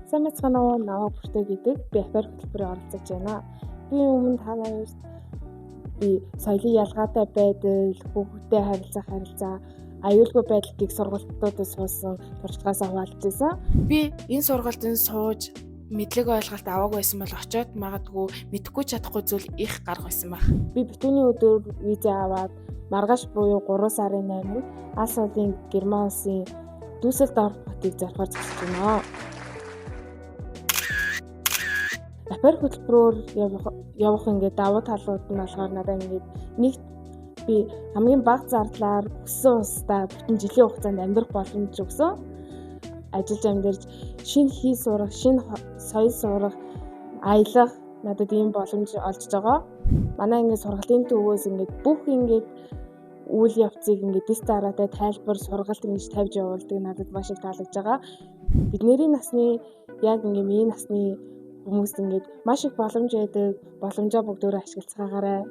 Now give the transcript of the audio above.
Сайн мэцхан уу наваа бүртээ гэдэг би афер хөтөлбөрөөр оролцож байна. Би өмнө та нарт би соёлын ялгаатай байдал, хүүхдтэй харилцаа, аюулгүй байдал гэх сургалтуудад суусан туршлагаасаа хуваалцсан. Би энэ сургалтанд сууж мэдлэг ойлголт аваагүй байсан бол очиод магадгүй мэдэхгүй чадахгүй зүйл их гарах байсан баг. Би битүүний өдөр виза аваад маргааш буюу 3 сарын 8-нд Алс улсын Герман улсын Дюссельдорф хотыг зорихоор зогсож байна. Афер хөтөлбөрөөр явах ингээд давуу талууд нь болохоор надад ингээд нэгт би хамгийн бага зардлаар өссөн улстай бүтэн жилийн хугацаанд амьдрах боломж өгсөн. Ажиллаж амьдарч шинэ хий сурах, шинэ соёл сурах, аялах надад ийм боломж олж байгаа. Манай ингээд сургалтын төвөөс ингээд бүх ингээд үйл явцыг ингээд дэс дараатай тайлбар сургалт ингэж тавьж явуулдаг надад маш их таалагдж байгаа. Бидний насны яг ингээд миний насны хүмүүст ингээд маш их боломж байдаг. Боломжоо бүгдөө ашиглацгаагаарай.